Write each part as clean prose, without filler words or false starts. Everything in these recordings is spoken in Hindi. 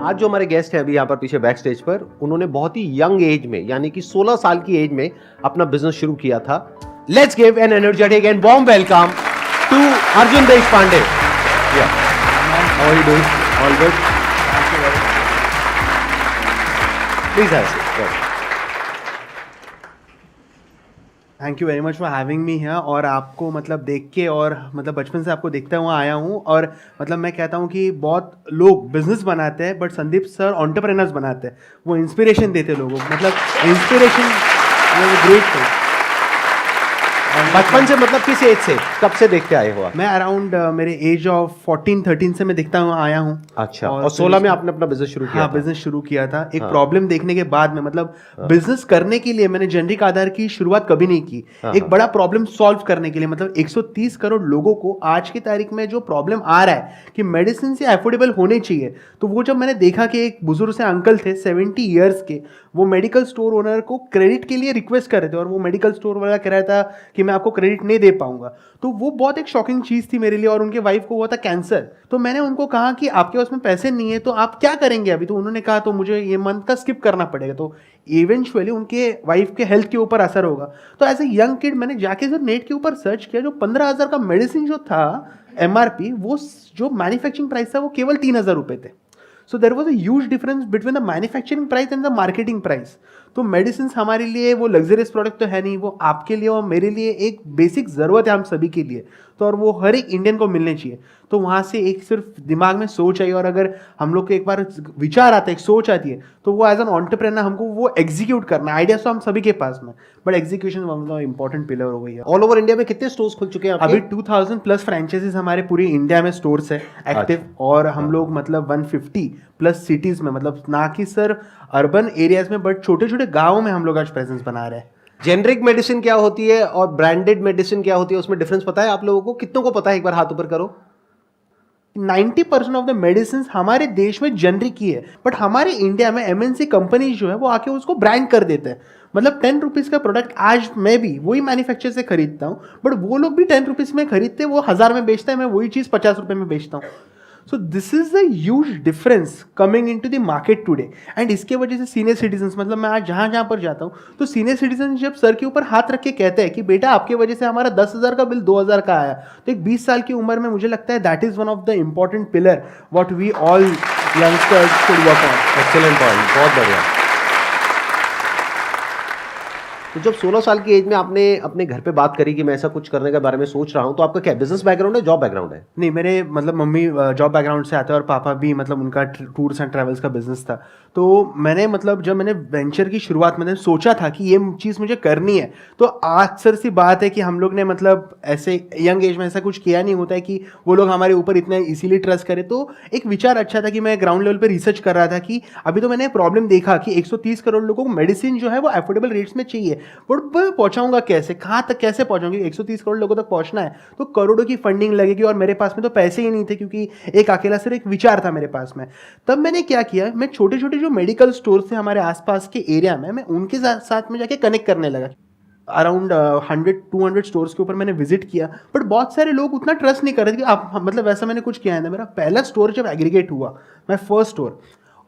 आज जो हमारे गेस्ट हैं अभी यहाँ पर पीछे बैक स्टेज पर, उन्होंने बहुत ही यंग एज में यानी कि 16 साल की एज में अपना बिजनेस शुरू किया था। Let's give an energetic and warm welcome to Arjun Deshpande. How are you doing? All good? Please have seat. Thank you very much for having me here. और आपको मतलब देख के और मतलब बचपन से आपको देखता हुआ आया हूँ और मतलब मैं कहता हूँ कि बहुत लोग बिजनेस बनाते हैं बट संदीप सर एंटरप्रेन्योर्स बनाते हैं। वो इंस्पिरेशन देते लोगों को, मतलब इंस्पिरेशन ग्रेट थिंग। बचपन से मतलब किस एज से, कब से देखते आए हो आप? मैं अराउंड मेरे एज ऑफ 14-13 से मैं दिखता हुआ आया हूँ। अच्छा, और 16 में आपने अपना बिजनेस शुरू किया? हाँ, बिजनेस शुरू किया था। एक प्रॉब्लम देखने के बाद में मतलब बिजनेस करने के लिए मैंने जेनरिक आधार की शुरुआत कभी नहीं की। एक बड़ा प्रॉब्लम सॉल्व करने के लिए, मतलब 130 करोड़ लोगों को आज की तारीख में जो प्रॉब्लम आ रहा है कि मेडिसिन से अफोर्डेबल होने चाहिए, तो वो जब मैंने देखा कि एक बुजुर्ग से अंकल थे 70 ईयर्स के, वो मेडिकल स्टोर ओनर को क्रेडिट के लिए रिक्वेस्ट कर रहे थे और वो मेडिकल स्टोर वाला कह रहा था कि मैं आपको क्रेडिट नहीं दे पाऊंगा, तो वो बहुत एक शॉकिंग चीज़ थी मेरे लिए। और उनके वाइफ को हुआ था कैंसर, तो मैंने उनको कहा कि आपके पास में पैसे नहीं है तो आप क्या करेंगे अभी? तो उन्होंने कहा तो मुझे ये मंथ का स्किप करना पड़ेगा, तो इवेंचुअली उनके वाइफ के हेल्थ के ऊपर असर होगा। तो एज ए यंग किड मैंने जाके जो नेट के ऊपर सर्च किया, जो 15,000 का मेडिसिन जो था MRP, वो जो मैन्युफैक्चरिंग प्राइस था वो केवल 3,000 रुपये थे। So there was a huge difference between the manufacturing price and the marketing price. तो मेडिसिन हमारे लिए वो लग्जरियस प्रोडक्ट तो है नहीं, वो आपके लिए और मेरे लिए एक बेसिक ज़रूरत है, हम सभी के लिए। तो और वो हर एक इंडियन को मिलने चाहिए। तो वहाँ से एक सिर्फ दिमाग में सोच आई, और अगर हम लोग को एक बार विचार आता है, एक सोच आती है, तो वो एज एन एंटरप्रेन्योर हमको वो एग्जीक्यूट करना है। आइडियाज तो हम सभी के पास में, but execution one of the important pillar हो गई है। ऑल ओवर इंडिया में कितने स्टोर्स खुल चुके हैं आपके? अभी 2000 प्लस फ्रेंचाइजीज हमारे पूरी इंडिया में स्टोर्स है एक्टिव। और हम लोग मतलब 150 प्लस सिटीज में, मतलब ना कि सर अर्बन एरियाज में बट छोटे छोटे गाँव में हम लोग आज प्रेजेंस बना रहे हैं। जेनरिक मेडिसिन क्या होती है और ब्रांडेड मेडिसिन क्या होती है, उसमें डिफरेंस पता है आप लोगों को? कितनों को पता है? एक बार हाथ ऊपर करो। 90% ऑफ द मेडिसिन हमारे देश में जेनरिक ही है, बट हमारे इंडिया में MNC कंपनीज जो है वो आके उसको ब्रांड कर देते हैं। मतलब 10 रुपीज़ का प्रोडक्ट आज मैं भी वही मैन्युफैक्चर से खरीदता हूँ, बट वो लोग भी 10 रुपीज़ में खरीदते हैं, वो 1000 में बेचता है, मैं वही चीज़ 50 रुपये में बेचता हूँ। So this is the huge difference coming into the market today. And इसके वजह से सीनियर सिटीजन्स, मतलब मैं आज जहाँ जहाँ पर जाता हूँ तो सीनियर सिटीजन जब सर के ऊपर हाथ रख के कहते हैं कि बेटा आपके वजह से हमारा 10,000 का बिल 2,000 का आया, तो एक 20 साल की उम्र में मुझे लगता है that is one of the important pillar what we all youngsters should work on. Excellent point, बहुत बढ़िया। तो जब 16 साल की एज में आपने अपने घर पे बात करी कि मैं ऐसा कुछ करने के बारे में सोच रहा हूँ, तो आपका क्या बिजनेस बैकग्राउंड है, जॉब बैकग्राउंड है? नहीं, मेरे मतलब मम्मी जॉब बैकग्राउंड से आते हैं और पापा भी मतलब उनका टूर्स एंड ट्रैवल्स का बिजनेस था। तो मैंने मतलब जब मैंने वेंचर की शुरुआत मैंने सोचा था कि ये चीज़ मुझे करनी है, तो अक्सर सी बात है कि हम लोग ने मतलब ऐसे यंग एज में ऐसा कुछ किया नहीं होता है कि वो लोग हमारे ऊपर इतना इसीलिए ट्रस्ट करें। तो एक विचार अच्छा था कि मैं ग्राउंड लेवल पर रिसर्च कर रहा था कि अभी तो मैंने प्रॉब्लम देखा कि 130 करोड़ लोगों को मेडिसिन जो है वो अफोर्डेबल रेट्स में चाहिए, बट पहुंचाऊंगा कैसे, कहाँ तक कैसे पहुंचाऊंगी? 130 करोड़ लोगों तक पहुंचना है तो करोड़ों की फंडिंग लगेगी, और मेरे पास में तो पैसे ही नहीं थे क्योंकि एक अकेला सिर्फ एक विचार था मेरे पास में। तब मैंने क्या किया, मैं छोटे छोटे जो मेडिकल स्टोर थे हमारे आसपास के एरिया में, मैं उनके साथ में जाके कनेक्ट करने लगा। अराउंड 100-200 स्टोर्स के ऊपर मैंने विजिट किया, बट बहुत सारे लोग उतना ट्रस्ट नहीं कर रहे थे कि आप मतलब वैसा मैंने कुछ किया है ना। मेरा पहला स्टोर जब एग्रीगेट हुआ, माई फर्स्ट स्टोर,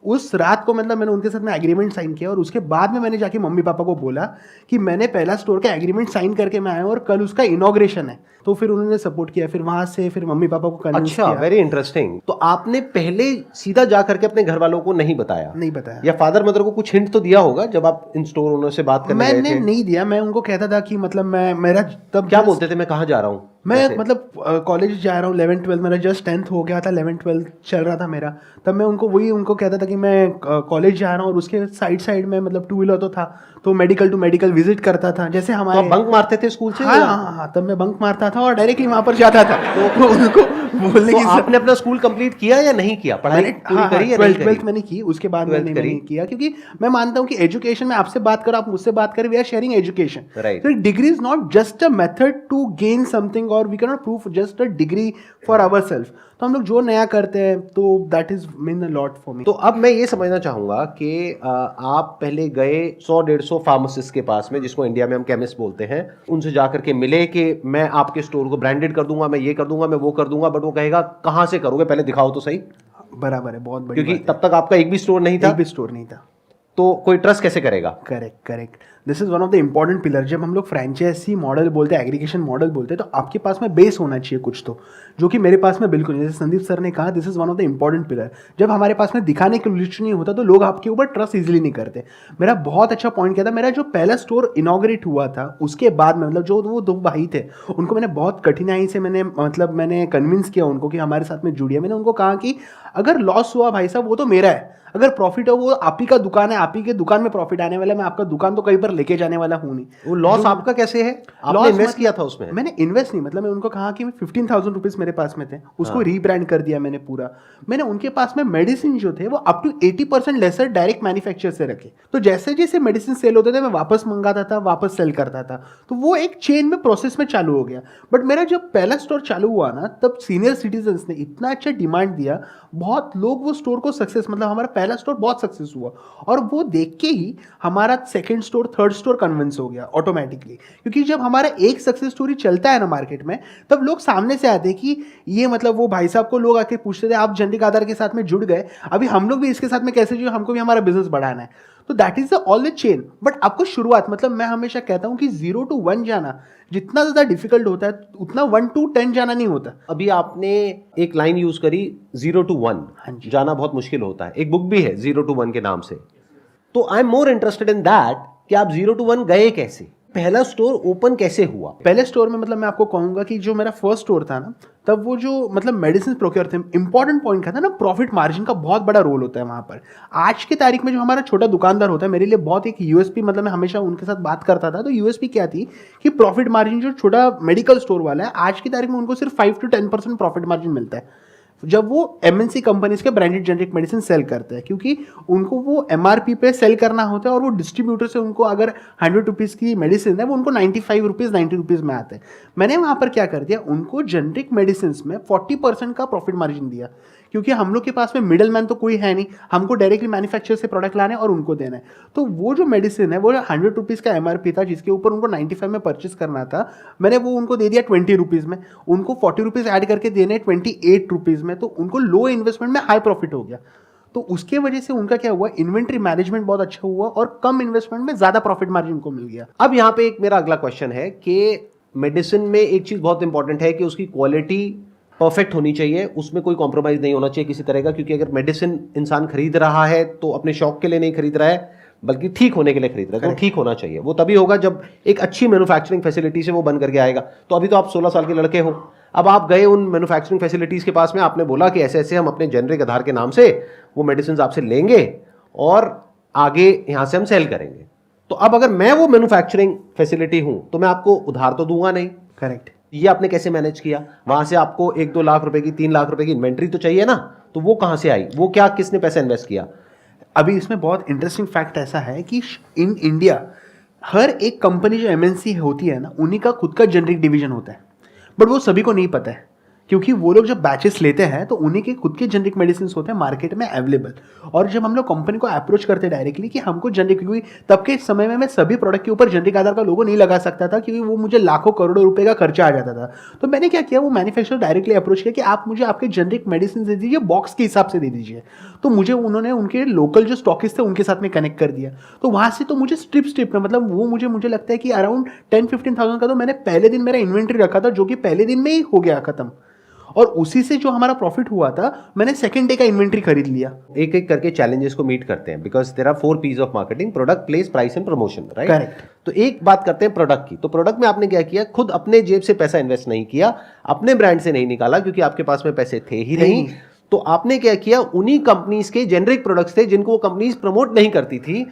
उस रात को मतलब मैंने उनके साथ में एग्रीमेंट साइन किया, और उसके बाद में मैंने जाके मम्मी पापा को बोला कि मैंने पहला स्टोर का एग्रीमेंट साइन करके मैं आया हूँ और कल उसका इनॉग्रेशन है। तो फिर उन्होंने सपोर्ट किया, फिर वहाँ से फिर मम्मी पापा को कन्विंस अच्छा, किया। Very interesting. तो आपने पहले सीधा जा करके अपने घर वालों को नहीं बताया? नहीं बताया। या फादर मदर को कुछ हिंट तो दिया होगा जब आप इन स्टोर ओनर से बात करने गए थे? मैंने नहीं दिया। मैं उनको कहता था कि मतलब मैं मेरा तब क्या बोलते थे, मैं कहाँ जा रहा हूँ? मैं मतलब कॉलेज जा रहा हूँ, 11th-12 मेरा जस्ट 10th हो गया था, 11th-12 चल रहा था मेरा। तब मैं उनको कहता था कि मैं कॉलेज जा रहा हूँ, और उसके साइड में मतलब 2 व्हीलर तो था, तो मेडिकल टू मेडिकल विजिट करता था। जैसे हमारे तो बंक मारते थे स्कूल से? हाँ, तब मैं बंक मारता था और डायरेक्टली वहाँ पर जाता था। तो उनको बोलने तो की आपने अपना स्कूल कंप्लीट किया या नहीं किया? पढ़ाई पूरी करी या नहीं करी? 12th मैंने की, उसके बाद मैंने नहीं किया, क्योंकि मैं मानता हूँ कि एजुकेशन में आपसे बात करो, आप मुझसे बात करें, we are sharing education. Right. Degree is not just a method to gain something, और we can not prove just a degree for ourself. तो हम लोग जो नया करते हैं तो that is mean a lot for me. तो अब मैं ये समझना चाहूंगा कि आप पहले गए 100-150 फार्मासिस्ट के पास में, जिसको इंडिया में हम केमिस्ट बोलते हैं, उनसे जाकर के मिले कि मैं आपके स्टोर को ब्रांडेड कर दूंगा, मैं ये कर दूंगा, मैं वो कर दूंगा, बट वो कहेगा कहाँ से करोगे, पहले दिखाओ तो सही। बराबर है, बहुत बड़ी क्योंकि बात है। तब तक आपका एक भी स्टोर नहीं था, एक भी स्टोर नहीं था। तो कोई ट्रस्ट कैसे करेगा? Correct. This is one of the important pillar. जब हम लोग फ्रेंचाइजी मॉडल बोलते हैं, एग्रीगेशन मॉडल बोलते हैं, तो आपके पास में बेस होना चाहिए कुछ तो, जो कि मेरे पास में बिल्कुल नहीं। जैसे संदीप सर ने कहा, this is one of the important pillar. जब हमारे पास में दिखाने के लिस्ट नहीं होता तो लोग आपके ऊपर ट्रस्ट इजीली नहीं करते। मेरा बहुत अच्छा पॉइंट क्या था, मेरा जो पहला स्टोर इनॉग्रेट हुआ था उसके बाद में, मतलब जो वो दो भाई थे उनको मैंने बहुत कठिनाई से मैंने कन्विंस किया उनको कि हमारे साथ में जुड़िए। मैंने उनको कहा कि अगर लॉस हुआ भाई साहब वो तो मेरा है, अगर प्रॉफिट हो वो आप ही का दुकान है, आप ही के दुकान में प्रॉफिट आने वाला है, मैं आपका दुकान तो कहीं पर लेके जाने वाला हूं नहीं। वो लॉस आपका कैसे है? आपने इन्वेस्ट किया था उसमें? मैंने इन्वेस्ट नहीं, मतलब मैं उनको कहा कि 15,000 रुपीज मेरे पास में थे, उसको रीब्रांड कर दिया मैंने पूरा। मैंने उनके पास में मेडिसिन जो थे वो up to 80% lesser direct manufacture से रखे। तो जैसे जैसे मेडिसिन सेल होते थे मैं वापस मंगाता था, वापस सेल करता था, तो वो एक चेन में प्रोसेस में चालू हो गया। बट मेरा जब पहला स्टोर चालू हुआ ना, तब सीनियर सिटीजन्स ने इतना अच्छा डिमांड दिया, बहुत लोग वो स्टोर को सक्सेस, मतलब हमारा पहला स्टोर बहुत सक्सेस हुआ, और वो देख के ही हमारा second store, third store convince हो गया ऑटोमेटिकली। क्योंकि जब हमारा एक सक्सेस स्टोरी चलता है ना मार्केट में, तब लोग सामने से आते हैं कि ये, मतलब वो भाई साहब को लोग आके पूछते थे आप जेनरिक आधार के साथ में जुड़ गए, अभी हम लोग भी इसके साथ में कैसे जुड़े, हमको भी हमारा बिजनेस बढ़ाना है। तो that is the all the chain. But आपको शुरुआत, मतलब मैं हमेशा कहता हूं कि 0 to 1 जाना जितना ज्यादा डिफिकल्ट होता है उतना 1 to 10 जाना नहीं होता। अभी आपने एक लाइन यूज करी 0 to 1 हाँ जी। जाना बहुत मुश्किल होता है, एक बुक भी है 0 to 1 के नाम से। तो I am more interested in that कि आप 0 to 1 गए कैसे, पहला स्टोर ओपन कैसे हुआ? पहले स्टोर में, मतलब मैं आपको कहूंगा कि जो मेरा फर्स्ट स्टोर था ना, तब वो जो मतलब मेडिसिन प्रोक्योर थे, इंपॉर्टेंट पॉइंट क्या था ना, प्रॉफिट मार्जिन का बहुत बड़ा रोल होता है वहां पर। आज की तारीख में जो हमारा छोटा दुकानदार होता है, मेरे लिए बहुत एक यूएसपी, मतलब मैं हमेशा उनके साथ बात करता था, तो यूएसपी क्या थी कि प्रॉफिट मार्जिन, जो छोटा मेडिकल स्टोर वाला है आज की तारीख में उनको सिर्फ 5 to 10% प्रॉफिट मार्जिन मिलता है जब वो एमएनसी कंपनीज के ब्रांडेड जेनरिक मेडिसिन सेल करते हैं, क्योंकि उनको वो एमआरपी पे सेल करना होता है, और वो डिस्ट्रीब्यूटर से उनको अगर 100 रुपीज़ की मेडिसिन है वो उनको 95 रुपीज़ 90 रुपीज़ में आते हैं। मैंने वहाँ पर क्या कर दिया, उनको जेनरिक मेडिसिन में 40% का प्रॉफिट मार्जिन दिया, क्योंकि हम लोग के पास में मिडल मैन तो कोई है नहीं, हमको डायरेक्टली मैन्युफैक्चर से प्रोडक्ट लाने और उनको देना है। तो वो जो मेडिसिन है वो 100 रुपीज़ का एमआरपी था, जिसके ऊपर उनको 95 में परचेस करना था, मैंने वो उनको दे दिया 20 रुपीज़ में, उनको 40 रुपीज़ ऐड करके देने 28 रुपीज़ में, तो उनको लो इन्वेस्टमेंट में हाई प्रॉफिट हो गया। तो उसके वजह से उनका क्या हुआ, इन्वेंट्री मैनेजमेंट बहुत अच्छा हुआ और कम इन्वेस्टमेंट में ज्यादा प्रॉफिट मार्जिन को मिल गया। अब यहाँ पे एक मेरा अगला क्वेश्चन है कि मेडिसिन में एक चीज बहुत इंपॉर्टेंट है कि उसकी क्वालिटी परफेक्ट होनी चाहिए, उसमें कोई कॉम्प्रोमाइज नहीं होना चाहिए किसी तरह का, क्योंकि अगर मेडिसिन इंसान खरीद रहा है तो अपने शौक के लिए नहीं खरीद रहा है बल्कि ठीक होने के लिए खरीद रहा है, तो ठीक होना चाहिए। वो तभी होगा जब एक अच्छी मैन्युफैक्चरिंग फैसिलिटी से वो बन करके आएगा। तो अभी तो आप 16 साल के लड़के हो, अब आप गए उन मैन्युफैक्चरिंग फैसिलिटीज के पास में, आपने बोला कि ऐसे ऐसे हम अपने जेनरिक आधार के नाम से वो मेडिसिन आपसे लेंगे और आगे यहाँ से हम सेल करेंगे। तो अब अगर मैं वो मैन्युफैक्चरिंग फैसिलिटी हूं तो मैं आपको उधार तो दूंगा नहीं। करेक्ट। ये आपने कैसे मैनेज किया? वहां से आपको 1-2 लाख रुपए की, 3 लाख रुपए की इन्वेंट्री तो चाहिए ना, तो वो कहां से आई? वो क्या, किसने पैसा इन्वेस्ट किया? अभी इसमें बहुत इंटरेस्टिंग फैक्ट ऐसा है कि इन इंडिया हर एक कंपनी जो एमएनसी होती है ना, उन्हीं का खुद का जेनरिक डिवीजन होता है, बट वो सभी को नहीं पता है, क्योंकि वो लोग जब बैचेस लेते हैं तो उन्हीं के खुद के जेनरिक मेडिसिन होते हैं मार्केट में अवेलेबल। और जब हम लोग कंपनी को अप्रोच करते हैं डायरेक्टली कि हमको जेनरिक, क्योंकि तब के समय में मैं सभी प्रोडक्ट के ऊपर जेनरिक आधार का लोगो नहीं लगा सकता था, क्योंकि वो मुझे लाखों करोड़ों रुपए का खर्चा आ जाता था। तो मैंने क्या किया, वो मैन्युफैक्चरर डायरेक्टली अप्रोच किया कि आप मुझे आपके जेनरिक मेडिसिन दे दीजिए, बॉक्स के हिसाब से दे दीजिए। तो मुझे उन्होंने उनके लोकल जो स्टॉकिस्ट थे उनके साथ में कनेक्ट कर दिया। तो वहाँ से तो मुझे स्ट्रिप में, मतलब वो मुझे लगता है कि अराउंड 10-15,000 का तो मैंने पहले दिन मेरा इन्वेंट्री रखा था, जो कि पहले दिन में ही हो गया खत्म। और उसी से जो हमारा प्रॉफिट हुआ था, मैंने सेकंड डे का इन्वेंट्री खरीद लिया। एक एक करके चैलेंजेस को मीट करते हैं, because there are 4 P's of marketing: product, place, price and promotion, right? Correct. तो एक बात करते हैं प्रोडक्ट की। तो प्रोडक्ट में आपने क्या किया? खुद अपने जेब से पैसा इन्वेस्ट नहीं किया, अपने ब्रांड से नहीं निकाला, क्योंकि आपके पास में पैसे थे ही नहीं। तो आपने क्या किया, उन्हीं कंपनीज के जेनरिक प्रोडक्ट्स थे जिनको वो कंपनीज प्रमोट नहीं करती थी।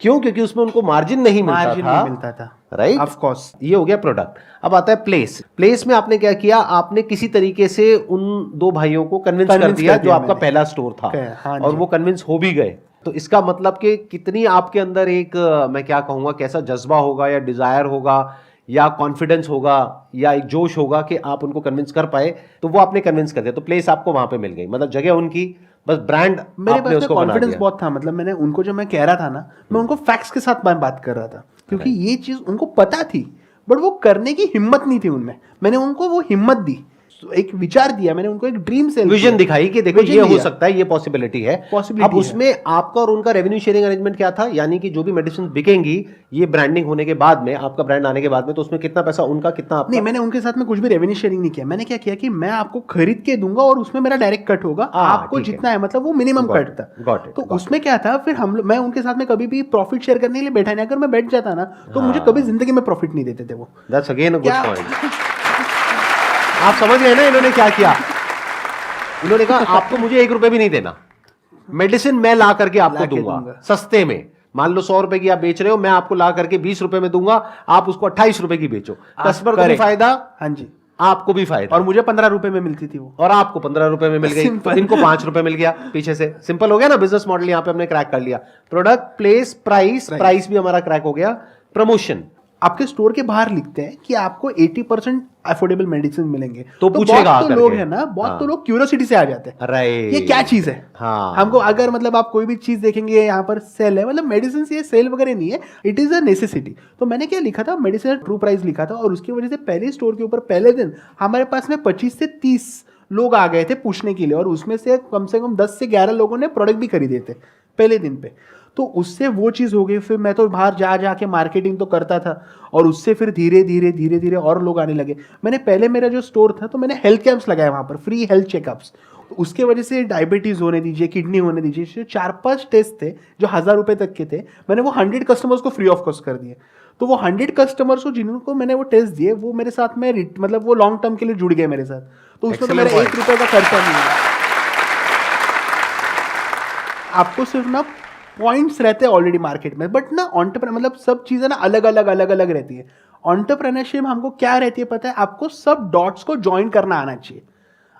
क्यों? क्योंकि उसमें उनको मार्जिन नहीं मिलता था, राइट? Of course. ये हो गया प्रोडक्ट। अब आता है प्लेस। प्लेस में आपने क्या किया, आपने किसी तरीके से उन 2 भाइयों को कन्विंस कर दिया जो आपका पहला स्टोर था, हाँ, और वो कन्विंस हो भी गए। तो इसका मतलब कि कितनी आपके अंदर एक, मैं क्या कहूंगा, कैसा जज्बा होगा या डिजायर होगा या कॉन्फिडेंस होगा या एक जोश होगा कि आप उनको कन्विंस कर पाए, तो वो आपने कन्विंस कर दिया। तो प्लेस आपको वहां पे मिल गई, मतलब जगह उनकी, बस ब्रांड मेरे आपने पास उसको कॉन्फिडेंस बहुत था। मतलब मैंने उनको, जो मैं कह रहा था ना, मैं उनको फैक्ट्स के साथ बात कर रहा था, क्योंकि ये चीज उनको पता थी, बट वो करने की हिम्मत नहीं थी उनमें। मैंने उनको वो हिम्मत दी। एक विचार दिया, मैंने उनको एक ड्रीम सेल विजन दिखाई कि देखो ये हो सकता है, ये पॉसिबिलिटी है। Possibility अब उसमें आपका और उनका रेवेन्यू शेयरिंग अरेंजमेंट क्या था, यानी कि जो भी मेडिसिन बिकेंगी ये ब्रांडिंग होने के बाद में, आपका ब्रांड आने के बाद में, तो उसमें कितना पैसा उनका, कितना आपका? नहीं, मैंने उनके साथ में कुछ भी रेवेन्यू शेयरिंग नहीं किया। मैंने क्या किया कि मैं आपको खरीद के दूंगा और उसमें मेरा डायरेक्ट कट होगा, आपको जितना है, मतलब वो मिनिमम कट था। तो उसमें क्या था, फिर मैं उनके साथ में कभी भी प्रॉफिट शेयर करने के लिए बैठा नहीं। अगर मैं बैठ जाता ना तो मुझे कभी जिंदगी में प्रॉफिट नहीं देते थे वो। That's again a good point. आप समझ गए ना इन्होंने क्या किया? इन्होंने कहा आपको मुझे 1 रुपए भी नहीं देना, मेडिसिन मैं ला करके आपको दूंगा सस्ते में। मान लो 100 रुपए की आप बेच रहे हो, मैं आपको ला करके 20 रुपए में दूंगा, आप उसको 28 रुपए की बेचो। कस्टमर को भी फायदा, हाँ जी, आपको भी फायदा। और मुझे 15 रुपए में मिलती थी वो, और आपको 15 रुपए में मिल गई, तो इनको 5 रुपए मिल गया पीछे से। सिंपल हो गया ना बिजनेस मॉडल, यहां पे हमने क्रैक कर लिया। प्रोडक्ट, प्लेस, प्राइस भी हमारा क्रैक हो गया। प्रमोशन, आपके स्टोर के बाहर लिखते हैं कि आपको 80% अफोर्डेबल मेडिसिन मिलेंगे, तो पूछेगा बहुत तो लोग है ना, बहुत तो लोग क्यूरियोसिटी से आ जाते हैं, राइट, ये क्या चीज है। हाँ, हमको अगर मतलब आप कोई भी चीज देखेंगे यहाँ पर सेल है, मतलब मेडिसिन ये सेल वगैरह नहीं है, इट इज अ नेसेसिटी। तो मैंने क्या लिखा था, मेडिसिन ट्रू प्राइस लिखा था, और उसकी वजह से पहले स्टोर के ऊपर पहले दिन हमारे पास में 25 से 30 लोग आ गए थे पूछने के लिए, और उसमें से कम 10 से 11 लोगों ने प्रोडक्ट भी खरीदे थे पहले दिन पे। तो उससे वो चीज़ हो गई। फिर मैं तो बाहर जा के मार्केटिंग तो करता था, और उससे फिर धीरे धीरे और लोग आने लगे। मैंने पहले मेरा जो स्टोर था तो मैंने हेल्थ कैंप्स लगाए वहाँ पर, फ्री हेल्थ चेकअप्स। तो उसके वजह से डायबिटीज़ होने दीजिए, किडनी होने दीजिए, 4-5 टेस्ट थे जो 1000 रुपये तक के थे, मैंने वो 100 कस्टमर्स को फ्री ऑफ कॉस्ट कर दिए। तो वो 100 कस्टमर्स को जिनको मैंने वो टेस्ट दिए, वो मेरे साथ में मतलब वो लॉन्ग टर्म के लिए जुड़ गए मेरे साथ। तो उसमें तो मेरा 1 रुपये का खर्चा नहीं है। आपको सिर्फ ना पॉइंट्स रहते हैं ऑलरेडी मार्केट में, बट ना एंटरप्रेन्योर मतलब सब चीज़ें ना अलग अलग रहती है। एंटरप्रेन्योरशिप हमको क्या रहती है पता है, आपको सब डॉट्स को ज्वाइन करना आना चाहिए।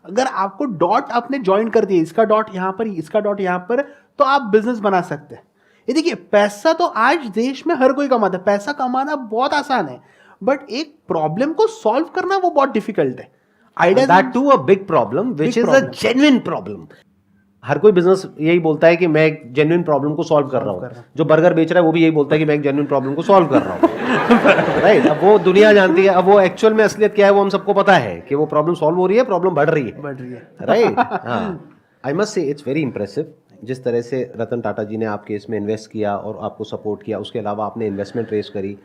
अगर आपको डॉट आपने ज्वाइन कर दिया, इसका डॉट यहाँ पर, इसका डॉट यहाँ पर, तो आप बिजनेस बना सकते हैं। ये देखिए, पैसा तो आज देश में हर कोई कमाता है, पैसा कमाना बहुत आसान है, बट एक प्रॉब्लम को सॉल्व करना वो बहुत डिफिकल्ट है। Idea that to a big problem which is a genuine problem. हर कोई बिजनेस यही बोलता है कि मैं एक जेन्युइन प्रॉब्लम को सॉल्व कर रहा हूँ। जो बर्गर बेच रहा है वो भी यही बोलता है कि मैं एक जेन्युइन प्रॉब्लम को सॉल्व कर रहा हूँ। राइट, अब वो दुनिया जानती है, अब वो एक्चुअल में असलियत क्या है वो हम सबको पता है कि वो प्रॉब्लम सॉल्व हो रही है, प्रॉब्लम बढ़ रही है। राइट, हाँ। आई मस्ट से इट्स वेरी इंप्रेसिव जिस तरह से रतन टाटा जी ने आपके इसमें इन्वेस्ट किया और आपको सपोर्ट किया, उसके अलावा आपने इन्वेस्टमेंट रेस करी।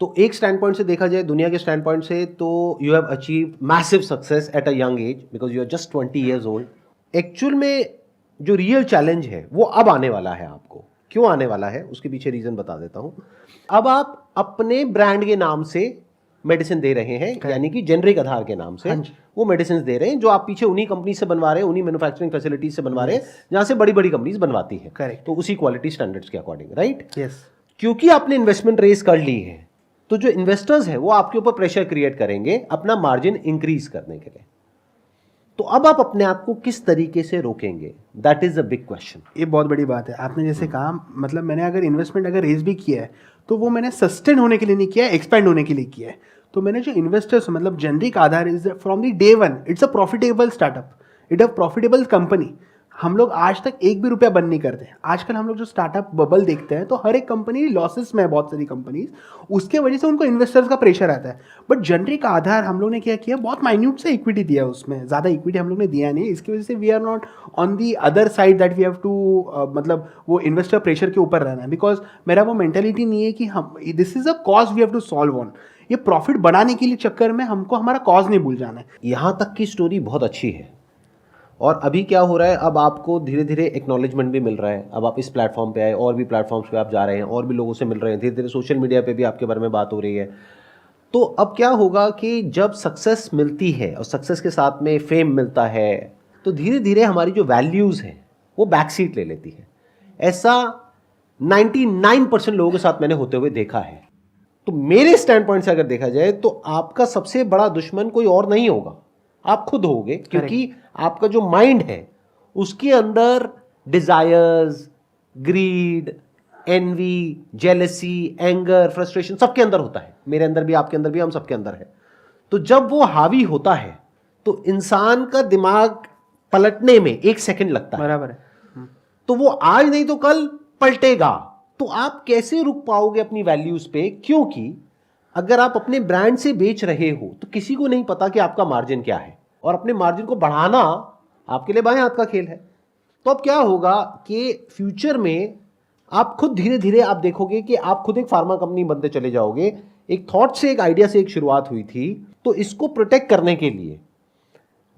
तो एक स्टैंड पॉइंट से देखा जाए, दुनिया के स्टैंड पॉइंट से, तो you have achieve massive success at a young age because you are just 20 years old. Actual में जो रियल चैलेंज है वो अब आने वाला है आपको। क्यों आने वाला है उसके पीछे रीजन बता देता हूं। अब आप अपने ब्रांड के नाम से मेडिसिन दे रहे हैं, यानी कि जेनरिक आधार के नाम से वो मेडिसिन दे रहे हैं, जो आप पीछे उन्हीं कंपनी से बनवा रहे हैं, उन्हीं मैन्युफैक्चरिंग फैसिलिटीज से बनवा रहे हैं जहां से बड़ी बड़ी कंपनीज बनवाती है। करेक्ट, तो उसी क्वालिटी स्टैंडर्ड्स के अकॉर्डिंग। Right, yes. क्योंकि आपने इन्वेस्टमेंट रेस कर ली है, तो जो इन्वेस्टर्स हैं वो आपके ऊपर प्रेशर क्रिएट करेंगे अपना मार्जिन इंक्रीज करने के लिए। तो अब आप अपने आप को किस तरीके से रोकेंगे, that is a big question. ये बहुत बड़ी बात है। आपने जैसे कहा, मतलब मैंने अगर इन्वेस्टमेंट अगर रेज भी किया है तो वो मैंने सस्टेन होने के लिए नहीं किया है, एक्सपेंड होने के लिए किया है। तो मैंने जो इन्वेस्टर्स, मतलब generic Aadhaar is from the day one, it's a profitable startup, it a profitable company. हम लोग आज तक एक भी रुपया बंद नहीं करते। आजकल हम लोग जो स्टार्टअप बबल देखते हैं तो हर एक कंपनी लॉसेस में है, बहुत सारी कंपनीज, उसके वजह से उनको इन्वेस्टर्स का प्रेशर आता है। बट जेनरिक आधार हम लोग ने क्या किया, बहुत माइन्यूट से इक्विटी दिया, उसमें ज़्यादा इक्विटी हम लोग ने दिया नहीं। इसकी वजह से we are not on the other side that we have to, मतलब वो इन्वेस्टर प्रेशर के ऊपर रहना है। बिकॉज मेरा वो मेंटेलिटी नहीं है कि हम this is a cause we have to solve on. ये प्रॉफिट बढ़ाने के लिए चक्कर में हमको हमारा कॉज नहीं भूल जाना है। यहाँ तक की स्टोरी बहुत अच्छी है। और अभी क्या हो रहा है, अब आपको धीरे धीरे एक्नॉलेजमेंट भी मिल रहा है। अब आप इस प्लेटफॉर्म पे आए, और भी प्लेटफॉर्म्स पे आप जा रहे हैं, और भी लोगों से मिल रहे हैं, धीरे धीरे सोशल मीडिया पे भी आपके बारे में बात हो रही है। तो अब क्या होगा कि जब सक्सेस मिलती है और सक्सेस के साथ में फेम मिलता है, तो धीरे धीरे हमारी जो वैल्यूज़ हैं वो बैक सीट ले लेती है। ऐसा 99% लोगों के साथ मैंने होते हुए देखा है। तो मेरे स्टैंड पॉइंट से अगर देखा जाए तो आपका सबसे बड़ा दुश्मन कोई और नहीं होगा, आप खुद होगे। क्योंकि आपका जो माइंड है उसके अंदर desires, greed, envy, jealousy, anger, frustration सबके अंदर होता है। मेरे अंदर भी, आपके अंदर भी, हम सबके अंदर है। तो जब वो हावी होता है तो इंसान का दिमाग पलटने में 1 सेकंड लगता है। बराबर है। तो वो आज नहीं तो कल पलटेगा। तो आप कैसे रुक पाओगे अपनी वैल्यूज पे? क्योंकि अगर आप अपने ब्रांड से बेच रहे हो तो किसी को नहीं पता कि आपका मार्जिन क्या है। और अपने मार्जिन को बढ़ाना आपके लिए बाएं हाथ का खेल है। तो अब क्या होगा कि फ्यूचर में आप खुद धीरे धीरे आप देखोगे कि आप खुद एक फार्मा कंपनी बनते चले जाओगे। एक थॉट से, एक आइडिया से एक शुरुआत हुई थी। तो इसको प्रोटेक्ट करने के लिए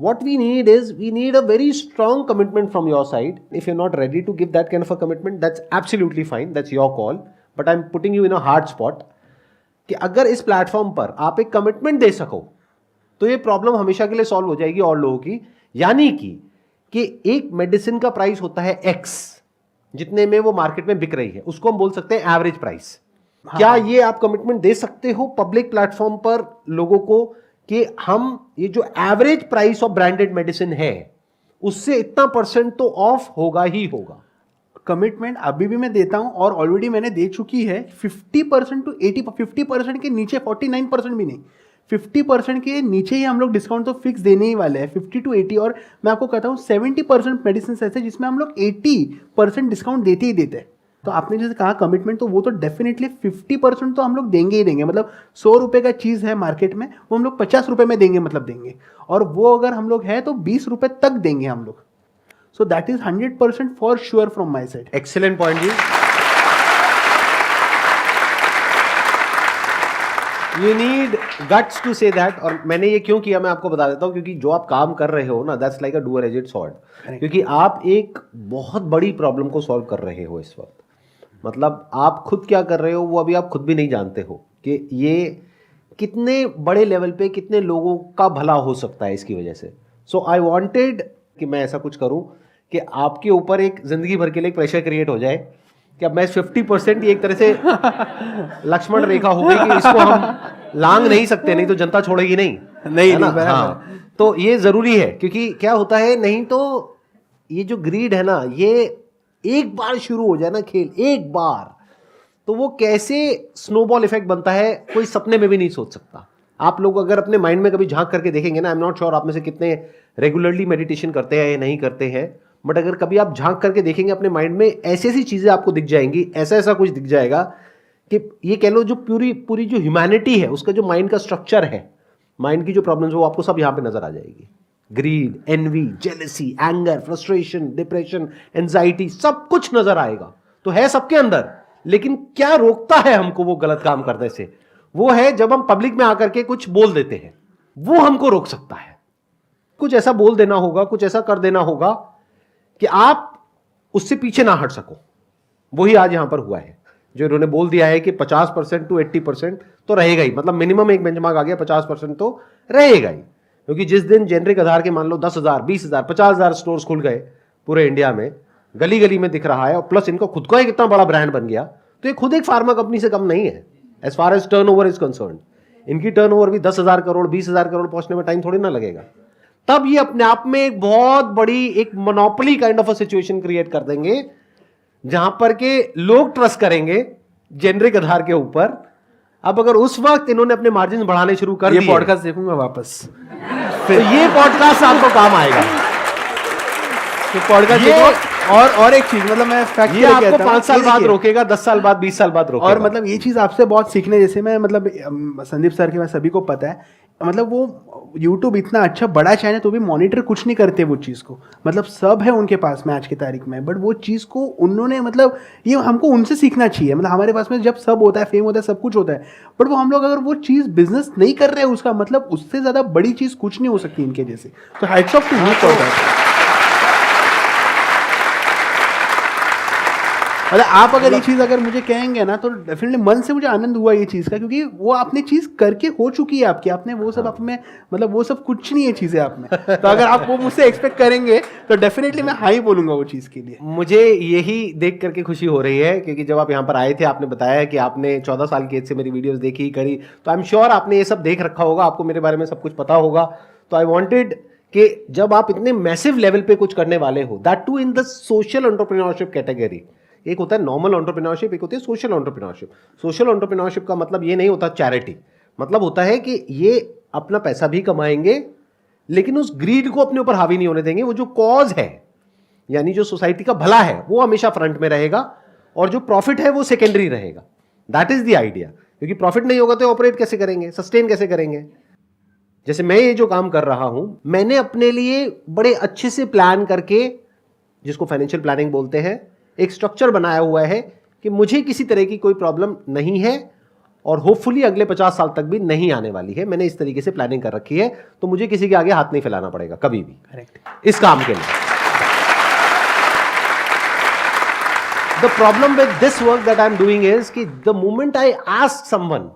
what we need is, we need a very strong commitment from your side. If you're not ready to give that kind of a commitment, that's absolutely fine, that's your call, but I'm putting you in a hard spot कि अगर इस प्लेटफॉर्म पर आप एक कमिटमेंट दे सको तो ये प्रॉब्लम हमेशा के लिए सॉल्व हो जाएगी और लोगों की। यानी कि एक मेडिसिन का प्राइस होता है X, जितने में वो मार्केट में बिक रही है, उसको हम बोल सकते हैं एवरेज प्राइस। क्या ये आप कमिटमेंट दे सकते हो पब्लिक प्लेटफॉर्म पर लोगों को कि हम ये जो average price of branded medicine है उससे इतना % तो ऑफ होगा ही होगा? कमिटमेंट अभी भी मैं देता हूं और ऑलरेडी मैंने दे चुकी है 50% टू 50% के नीचे, 49% भी नहीं, 50% के नीचे ही हम लोग डिस्काउंट तो फिक्स देने ही वाले हैं, 50 टू 80। और मैं आपको कहता हूँ 70% मेडिसिन ऐसे जिसमें हम लोग 80% डिस्काउंट देते ही देते हैं। तो आपने जैसे कहा कमिटमेंट, तो वो तो डेफिनेटली 50% तो हम लोग देंगे ही देंगे। मतलब 100 रुपये का चीज़ है मार्केट में, वो हम लोग 50 रुपये में देंगे, मतलब देंगे। और वो अगर हम लोग है तो 20 रुपये तक देंगे हम लोग। So that is 100% for sure from my side. Excellent point जी। You need guts to say that. और मैंने ये क्यों किया मैं आपको बता देता हूँ, क्योंकि जो आप काम कर रहे हो ना, that's like a dual edged sword. क्योंकि आप एक बहुत बड़ी प्रॉब्लम को सॉल्व कर रहे हो इस वक्त। मतलब आप खुद क्या कर रहे हो वो अभी आप खुद भी नहीं जानते हो कि ये कितने बड़े लेवल पे कितने लोगों का भला हो सकता है इसकी वजह से। सो आई वांटेड कि मैं ऐसा कुछ करूं कि आपके ऊपर एक जिंदगी भर के लिए एक प्रेशर क्रिएट हो जाए कि अब मैं 50% एक तरह से लक्ष्मण रेखा हो गई कि इसको हम लांग नहीं सकते, नहीं तो जनता छोड़ेगी नहीं ना। हाँ, तो ये जरूरी है, क्योंकि क्या होता है, नहीं तो ये जो ग्रीड है ना, ये एक बार शुरू हो जाए ना खेल, एक बार, तो वो कैसे स्नोबॉल इफेक्ट बनता है कोई सपने में भी नहीं सोच सकता। आप लोग अगर अपने माइंड में कभी झांक करके देखेंगे ना, आई एम नॉट श्योर आप में से कितने रेगुलरली मेडिटेशन करते हैं या नहीं करते हैं, बट अगर कभी आप झांक करके देखेंगे अपने माइंड में, ऐसी ऐसी चीजें आपको दिख जाएंगी, ऐसा ऐसा कुछ दिख जाएगा कि ये कह लो जो पूरी जो ह्यूमैनिटी है उसका जो माइंड का स्ट्रक्चर है, माइंड की जो प्रॉब्लम्स वो आपको सब यहाँ पे नजर आ जाएगी। Greed, envy, jealousy, anger, frustration, depression, anxiety, सब कुछ नजर आएगा। तो है सबके अंदर, लेकिन क्या रोकता है हमको वो गलत काम करने से? वो है जब हम पब्लिक में आकर के कुछ बोल देते हैं, वो हमको रोक सकता है। कुछ ऐसा बोल देना होगा, कुछ ऐसा कर देना होगा कि आप उससे पीछे ना हट सको। वही आज यहां पर हुआ है, जो इन्होंने बोल दिया है कि 50% टू 80% तो रहेगा ही। मतलब मिनिमम एक बेंचमार्क आ गया, 50% तो रहेगा ही। क्योंकि जिस दिन जेनरिक आधार के मान लो 10,000, 20,000, 50,000 स्टोर्स खुल गए पूरे इंडिया में, गली गली में दिख रहा है, और प्लस इनका खुद का एक इतना बड़ा ब्रांड बन गया, तो ये खुद एक फार्मा कंपनी से कम नहीं है as far as turnover is concern. इनकी टर्नओवर भी 10,000 करोड़, 20,000 करोड़ पहुंचने में टाइम थोड़ी ना लगेगा। तब ये अपने आप में एक बहुत बड़ी एक monopoly kind of a situation create कर देंगे, जहां पर के लोग ट्रस्ट करेंगे जेनरिक आधार के ऊपर। अब अगर उस वक्त इन्होंने अपने मार्जिन बढ़ाने शुरू कर दिए, ये पॉडकास्ट देखूंगा वापस, तो ये पॉडकास्ट आपको काम आएगा। तो पॉडकास्ट और एक चीज, मतलब मैं फैक्ट ये आपको 5 साल बाद रोकेगा, 10 साल बाद, 20 साल बाद रोकेगा। और मतलब ये चीज आपसे बहुत सीखने जैसे, मैं मतलब संदीप सर के बाद सभी को पता है, मतलब वो YouTube इतना अच्छा बड़ा चैनल तो भी मॉनिटर कुछ नहीं करते वो चीज़ को। मतलब सब है उनके पास में आज की तारीख में, बट वो चीज़ को उन्होंने, मतलब ये हमको उनसे सीखना चाहिए। मतलब हमारे पास में जब सब होता है, फेम होता है, सब कुछ होता है, बट वो हम लोग अगर वो चीज़ बिजनेस नहीं कर रहे हैं, उसका मतलब उससे ज़्यादा बड़ी चीज़ कुछ नहीं हो सकती इनके जैसे। तो hats off to you for that. मतलब आप अगर ये चीज़ अगर मुझे कहेंगे ना, तो डेफिनेटली मन से मुझे आनंद हुआ ये चीज़ का, क्योंकि वो आपने चीज़ करके हो चुकी है आपकी, आपने वो सब आप में, मतलब वो सब कुछ नहीं है चीज़ें आप में। तो अगर आप वो मुझसे एक्सपेक्ट करेंगे तो डेफिनेटली मैं हाँ ही बोलूंगा वो चीज़ के लिए। मुझे यही देख करके खुशी हो रही है, क्योंकि जब आप यहाँ पर आए थे, आपने बताया कि आपने 14 साल की एज से मेरी वीडियोस देखी करी, तो आई एम श्योर आपने ये सब देख रखा होगा, आपको मेरे बारे में सब कुछ पता होगा। तो आई वॉन्टेड कि जब आप इतने मैसिव लेवल पे कुछ करने वाले हो, that too in the social entrepreneurship category. एक होता है नॉर्मल एंटरप्रेन्योरशिप, एक होती है सोशल एंटरप्रेन्योरशिप। सोशल एंटरप्रेन्योरशिप का मतलब ये नहीं होता चैरिटी, मतलब होता है कि ये अपना पैसा भी कमाएंगे, लेकिन उस ग्रीड को अपने ऊपर हावी नहीं होने देंगे। वो जो कॉज है, यानी जो सोसाइटी का भला है, वो हमेशा फ्रंट में रहेगा, और जो प्रॉफिट है वो सेकेंडरी रहेगा। That is the idea. क्योंकि प्रॉफिट नहीं होगा तो ऑपरेट कैसे करेंगे, सस्टेन कैसे करेंगे? जैसे मैं ये जो काम कर रहा हूं, मैंने अपने लिए बड़े अच्छे से प्लान करके, जिसको फाइनेंशियल प्लानिंग बोलते हैं, एक स्ट्रक्चर बनाया हुआ है कि मुझे किसी तरह की कोई प्रॉब्लम नहीं है और होपफुली अगले 50 साल तक भी नहीं आने वाली है। मैंने इस तरीके से प्लानिंग कर रखी है, तो मुझे किसी के आगे हाथ नहीं फैलाना पड़ेगा कभी भी। करेक्ट। इस काम के लिए the problem with this work that I am doing is कि the moment I ask someone,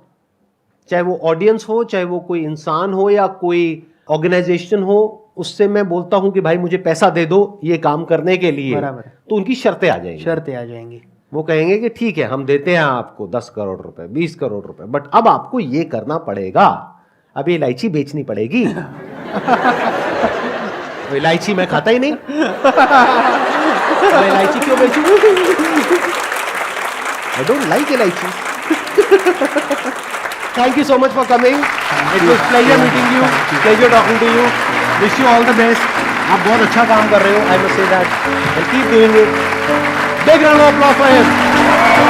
चाहे वो ऑडियंस हो, चाहे वो कोई इंसान हो या कोई ऑर्गेनाइजेशन हो, उससे मैं बोलता हूं कि भाई मुझे पैसा दे दो ये काम करने के लिए, बराबर, तो उनकी शर्तें आ जाएंगी। शर्तें आ जाएंगी। वो कहेंगे कि ठीक है हम देते हैं आपको 10 करोड़ रुपए, 20 करोड़ रुपए, बट अब आपको ये करना पड़ेगा, अब ये इलायची बेचनी पड़ेगी। तो इलायची मैं खाता ही नहीं, मैं इलायची क्यों बेचूं? I don't like elaichi. Thank you so much for coming, it was pleasure meeting you, pleasure talking to you, wish you all the best. आप बहुत अच्छा काम कर रहे हो, I must say that, and keep doing it. Big round of applause for him.